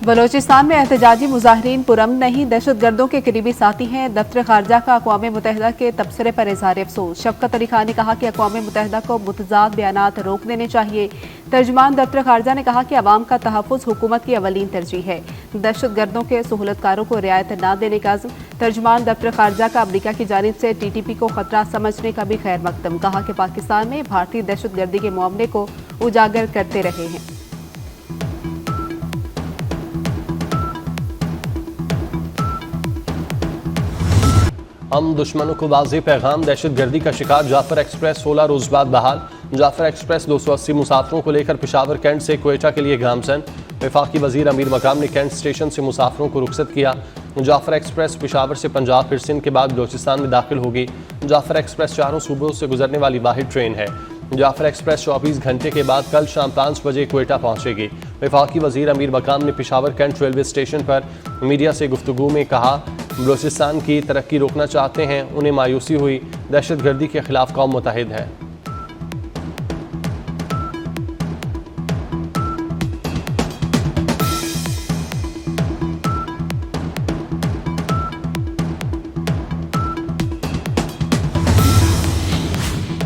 बलोचिस्तान में एहतजाजी मुजाहिरीन पुरअमन नहीं, दहशतगर्दों के करीबी साथी हैं। दफ्तर खारजा का अक़वाम मुत्तहिदा के तबसरे पर इज़हार अफसोस। शफ़क़त अली खान ने कहा कि अक़वाम मुत्तहिदा को मुतज़ाद बयानात रोक देने चाहिए। तर्जुमान दफ्तर खारजा ने कहा कि अवाम का तहफ़्फ़ुज़ हुकूमत की अवलीन तरजीह है। दहशतगर्दों के सहूलतकारों को रियायत न देने का अज़्म। तर्जुमान दफ्तर खारजा का अमरीका की जानिब से TTP को खतरा समझने का भी खैर मकदम। कहा कि पाकिस्तान में भारतीय दहशतगर्दी के मामले को उजागर करते रहे हैं। हम दुश्मनों को वाज़ेह पैगाम। दहशतगर्दी का शिकार जाफर एक्सप्रेस 16 रोज बाद बहाल। जाफर एक्सप्रेस 280 मुसाफिरों को लेकर पेशावर कैंट से क्वेटा के लिए गामजन। वफाकी वजीर अमीर मकाम ने कैंट स्टेशन से मुसाफिरों को रुखसत किया। जाफर एक्सप्रेस पेशावर से पंजाब फिर सिंध के बाद बलोचिस्तान में दाखिल होगी। जाफर एक्सप्रेस चारों सूबों से गुजरने वाली वाहिद ट्रेन है। जाफर एक्सप्रेस 24 घंटे के बाद कल शाम 5 बजे क्वेटा पहुंचेगी। वफाकी वजीर अमीर मकाम ने पेशावर कैंट रेलवे स्टेशन पर मीडिया से गुफ्तगू में कहा, बलोचिस्तान की तरक्की रोकना चाहते हैं, उन्हें मायूसी हुई। दहशतगर्दी के खिलाफ कौम मुतहिद है।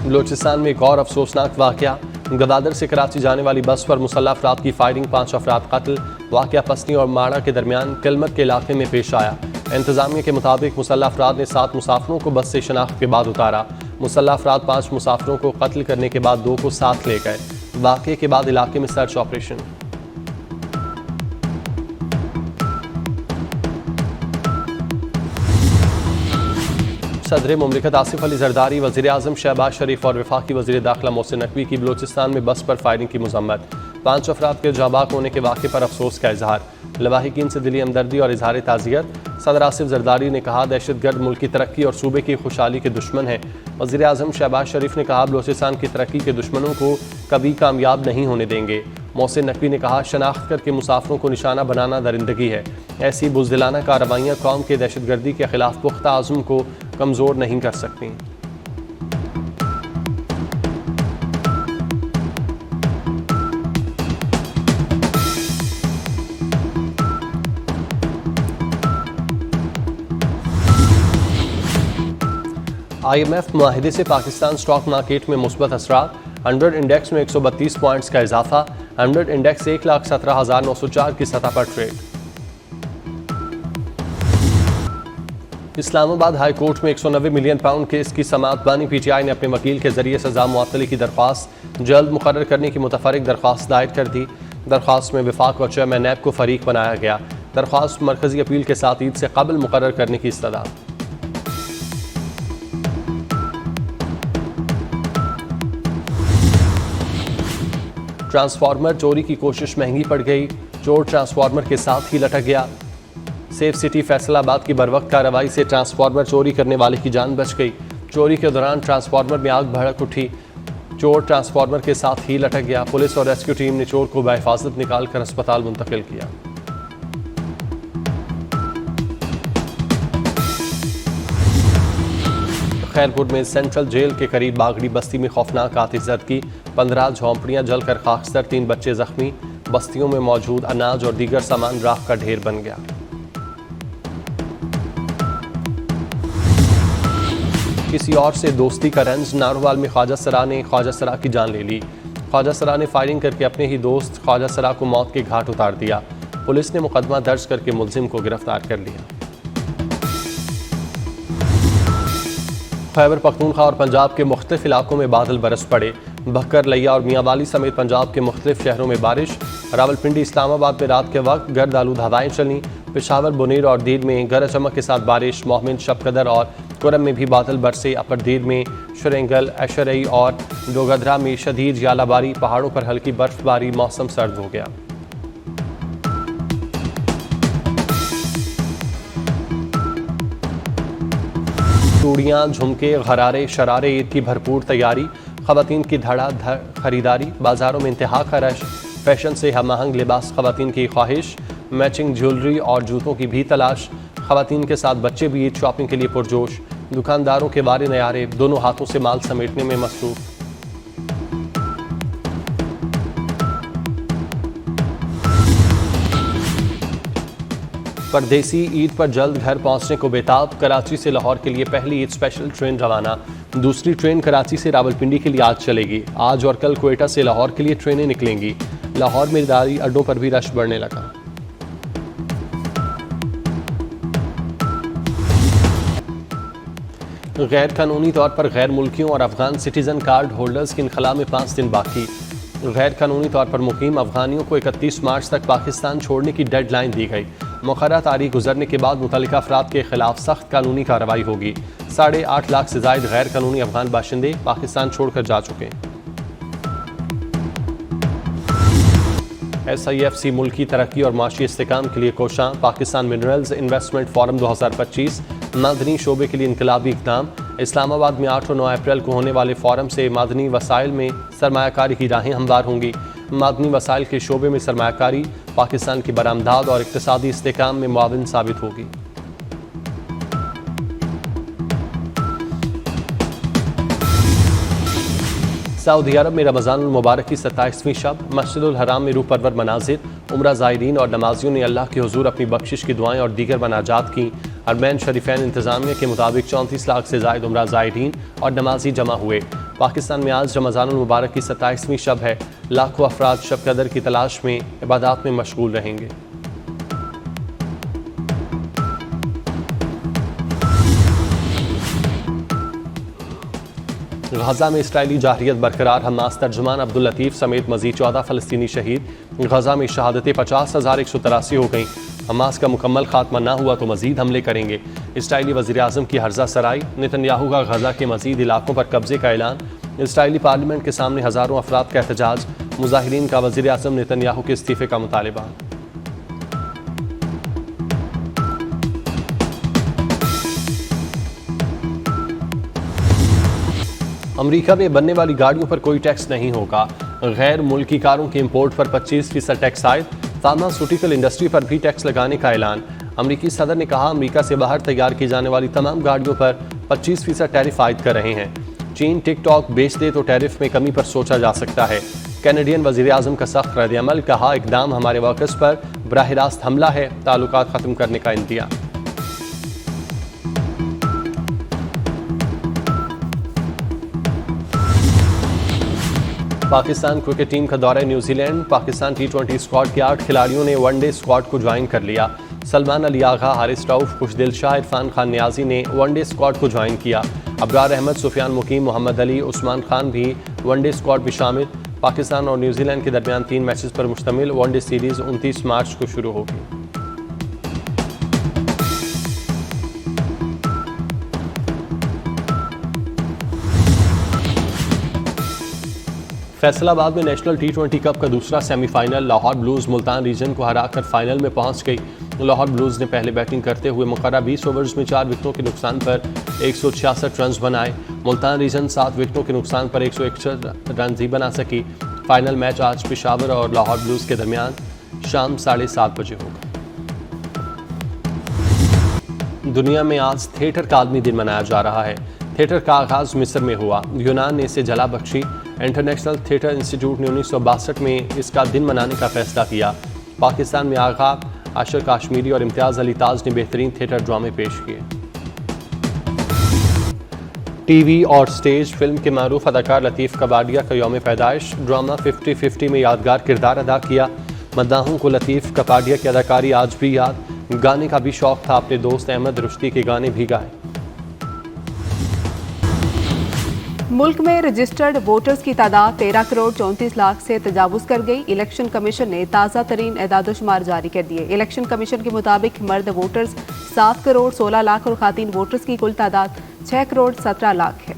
बलोचिस्तान में एक और अफसोसनाक वाक़या। गदादर से कराची जाने वाली बस पर मुसल्लह अफराद की फायरिंग, 5 अफराद कत्ल। वाक़या पसनी और माड़ा के दरमियान किलमत के इलाके में पेश आया। इंतजामिया के मुताबिक मुसल्लह अफराद ने 7 मुसाफिरों को बस से शनाख्त के बाद उतारा। मुसल्लह अफराद 5 मुसाफिरों को कत्ल करने के बाद 2 को साथ ले गए। वाक़े के बाद इलाके में सर्च ऑपरेशन। सदर मुमलिकत आसिफ अली जरदारी, वज़ीर आज़म शहबाज शरीफ और वफाकी वज़ीर दाखिला मोहसिन नकवी की बलोचिस्तान में बस पर फायरिंग की मज़म्मत। 5 अफराद के जाबाक होने के वाक़े पर अफसोस का इजहार। लवाहिकीन से दिली हमदर्दी और इजहार ताज़ियत। सदर आसिफ जरदारी ने कहा, दहशतगर्द मुल्क की तरक्की और सूबे की खुशहाली के दुश्मन हैं। वज़ीर आज़म शहबाज शरीफ ने कहा, बलोचिस्तान की तरक्की के दुश्मनों को कभी कामयाब नहीं होने देंगे। मोहसिन नकवी ने कहा, शनाख्त करके मुसाफिरों को निशाना बनाना दरिंदगी है। ऐसी बुज़दिलाना कार्रवाइयाँ कौम के दहशतगर्दी के खिलाफ पुख्ता आज़म को कमज़ोर नहीं कर सकती। IMF मुआहिदे से पाकिस्तान स्टॉक मार्केट में मुस्बत असरात। 100 इंडेक्स में 132 पॉइंट्स का इजाफा। 100 इंडेक्स 1,17,904 की सतह पर ट्रेड। इस्लामाबाद हाई कोर्ट में 190 मिलियन पाउंड केस की समाअत बानी। PTI ने अपने वकील के जरिए सजा मुअत्तली की दरख्वास्त जल्द मुकर्रर करने की मुतफर्रिक दरख्वास्त दायर कर दी। दरख्वास्त में वफाक और चेयरमैन नैब को फरीक बनाया गया। दरख्वास्त मरकजी अपील के साथ ईद से कबल मुकर्रर करने की इस्तदा। ट्रांसफार्मर चोरी की कोशिश महंगी पड़ गई। चोर ट्रांसफार्मर के साथ ही लटक गया। सेफ सिटी फैसलाबाद की बरवक्त कार्रवाई से ट्रांसफार्मर चोरी करने वाले की जान बच गई। चोरी के दौरान ट्रांसफार्मर में आग भड़क उठी। चोर ट्रांसफार्मर के साथ ही लटक गया। पुलिस और रेस्क्यू टीम ने चोर को बहिफाजत निकालकर अस्पताल मुंतकिल किया। खैरपुर में सेंट्रल जेल के करीब बागड़ी बस्ती में खौफनाक आतिशज़दगी। 15 झोंपड़ियां जलकर खाकसर, 3 बच्चे जख्मी। बस्तियों में मौजूद अनाज और दीगर सामान राख का ढेर बन गया। किसी और से दोस्ती का रंज। नारोवाल में ख्वाजा सरा ने ख्वाजा सरा की जान ले ली। ख्वाजा सरा ने फायरिंग करके अपने ही दोस्त ख्वाजा सरा को मौत के घाट उतार दिया। पुलिस ने मुकदमा दर्ज करके मुलजिम को गिरफ्तार कर लिया। खैबर पख्तूनख्वा और पंजाब के मुख्तलिफ इलाकों में बादल बरस पड़े। बक्कर, लिया और मियांवाली समेत पंजाब के मुख्तलिफ शहरों में बारिश। रावलपिंडी, इस्लामाबाद में रात के वक्त गर्द आलूद हवाएं चलीं। पेशावर, बुनीर और दीर में गरज चमक के साथ बारिश। मोहमिन, शबकदर और कुरम में भी बादल बरसे। अपर दीर में शुरेंगल, एशरई और डोगदरा में शदीद यालाबारी। पहाड़ों पर हल्की बर्फबारी। मौसम सर्द हो गया। चूड़ियाँ, झुमके, गरारे, शरारे, ईद की भरपूर तैयारी। ख़वातीन की धड़ाधड़ खरीदारी। बाज़ारों में इंतहा का रश। फैशन से हमआहंग लिबास ख़वातीन की ख्वाहिश। मैचिंग ज्वेलरी और जूतों की भी तलाश। ख़वातीन के साथ बच्चे भी ईद शॉपिंग के लिए पुरजोश। दुकानदारों के बारे नयारे, दोनों हाथों से माल समेटने में मसरूफ। परदेसी ईद पर जल्द घर पहुंचने को बेताब। कराची से लाहौर के लिए पहली ईद स्पेशल ट्रेन रवाना। दूसरी ट्रेन कराची से रावलपिंडी के लिए आज चलेगी। आज और कल क्वेटा से लाहौर के लिए ट्रेनें निकलेंगी। लाहौर में इदारी अड्डों पर भी रश बढ़ने लगा। गैर कानूनी तौर पर गैर मुल्कियों और अफगान सिटीजन कार्ड होल्डर्स के इनखला में 5 दिन बाकी। गैर कानूनी तौर पर मुकीम अफगानियों को 31 मार्च तक पाकिस्तान छोड़ने की डेडलाइन दी गई। मुक़र्रर तारीख गुजरने के बाद मुतल्लिका अफराद के खिलाफ सख्त कानूनी कार्रवाई होगी। 8.5 लाख से ज़ायद गैर कानूनी अफगान बाशिंदे पाकिस्तान छोड़कर जा चुके हैं। SIFC मुल्क की तरक्की और माशी इस्तेकाम के लिए कोशां। पाकिस्तान मिनरल्स इन्वेस्टमेंट फोरम 2025 मादनी शोबे के लिए इनकलाबी इक़दाम। इस्लामाबाद में 8 और 9 अप्रैल को होने वाले फोरम से मादनी वसाइल में सरमायाकारी की राहें हमवार होंगी। मादनी वसाइल के शोबे में सरमायाकारी पाकिस्तान की बरामदाद और इक़्तिसादी इस्तेकाम में मुआविन साबित होगी। सऊदी अरब में रमज़ान मुबारक की 27वीं शब। मस्जिदुल हराम में रूह परवर मनाजिर। उम्रा ज़ायरीन और नमाजियों ने अल्लाह के हुजूर अपनी बख्शिश की दुआएं और दीगर मनाजात की। हरमैन शरीफैन इंतज़ामिया के मुताबिक 34 लाख से ज़ायद उम्रा ज़ायरीन और नमाजी जमा हुए। पाकिस्तान में आज रमज़ानुल मुबारक की 27वीं शब है। लाखों अफराद शब कदर की तलाश में इबादत में मशगूल रहेंगे। गजा में इसराइली जाहिरियत बरकरार। हमास तर्जुमान अब्दुल लतीफ़ समेत मजीद 14 फ़लस्तीनी शहीद। गजा में शहादतें 50,183 हो गईं। हमास का मुकम्मल खात्मा ना हुआ तो मजीद हमले करेंगे। इसराइली वज़ीर आज़म की हर्जा सराई। नेतन्याहू का गजा के मजीद इलाकों पर कब्जे का ऐलान। इसराइली पार्लियामेंट के सामने हज़ारों अफराद का एहतजाज। मुजाहिरीन का वज़ीर आज़म नेतन्याहू के इस्तीफ़े का मुतालबा। अमेरिका में बनने वाली गाड़ियों पर कोई टैक्स नहीं होगा। गैर मुल्की कारों के इंपोर्ट पर 25% टैक्स आयद। फार्मास्यूटिकल इंडस्ट्री पर भी टैक्स लगाने का ऐलान। अमेरिकी सदर ने कहा अमेरिका से बाहर तैयार की जाने वाली तमाम गाड़ियों पर 25% टैरिफ आयद कर रहे हैं। चीन टिकटॉक बेच दे तो टैरिफ में कमी पर सोचा जा सकता है। कैनेडियन वज़ीर आज़म का सख्त रद्द-ए-अमल। कहा इक़दाम हमारे वर्कर्स पर बराह रास्त हमला है। ताल्लुकात ख़त्म करने का इंदिया। पाकिस्तान क्रिकेट टीम का दौरा न्यूजीलैंड। पाकिस्तान T20 स्क्वाड के 8 खिलाड़ियों ने वनडे स्क्वाड को ज्वाइन कर लिया। सलमान अली आगा, हारिस रऊफ, खुशदिल शाह, इरफान खान नियाजी ने वनडे स्क्वाड को ज्वाइन किया। अबरार अहमद, सुफियान मुकीम, मोहम्मद अली, उस्मान खान भी वनडे स्क्वाड में शामिल। पाकिस्तान और न्यूजीलैंड के दरमियान 3 मैचेस पर मुश्तमिल वनडे सीरीज 29 मार्च को शुरू होगी। फैसलाबाद में नेशनल T20 कप का दूसरा semifinal. Lahore Blues Multan region को हराकर फाइनल में पहुंच गई। लाहौर ब्लूज़ ने पहले बैटिंग करते हुए मुकर्रर 20 ओवर्स में 4 विकेटों के नुकसान पर 166 रन बनाए। मुल्तान रीजन 7 विकेटों के नुकसान पर 161 रन ही बना सकी। फाइनल मैच आज पेशावर और लाहौर ब्लूज़ के दरमियान शाम 7:30 बजे होगा। दुनिया में आज थिएटर का आलमी दिन मनाया जा रहा है। थिएटर का आगाज मिस्र में हुआ। यूनान ने इसे जला बख्शी। इंटरनेशनल थिएटर इंस्टीट्यूट ने 1962 में इसका दिन मनाने का फैसला किया। पाकिस्तान में आगा, आशिर काश्मीरी और इम्तियाज़ अली ताज ने बेहतरीन थिएटर ड्रामे पेश किए। टीवी और स्टेज फिल्म के मारूफ अदाकार लतीफ़ कबाडिया का यौम पैदाइश। ड्रामा 50-50 में यादगार किरदार अदा किया। मद्दाहों को लतीफ़ कबाडिया की अदाकारी आज भी याद। गाने का भी शौक था। अपने दोस्त अहमद रुश्ती के गाने भी गाए। मुल्क में रजिस्टर्ड वोटर्स की तादाद 13 करोड़ 34 लाख से तजावुज़ कर गई। इलेक्शन कमीशन ने ताज़ा तरीन एदाद-ओ-शुमार जारी कर दिए। इलेक्शन कमीशन के मुताबिक मर्द वोटर्स 7 करोड़ 16 लाख और खातीन वोटर्स की कुल तादाद 6 करोड़ 17 लाख है।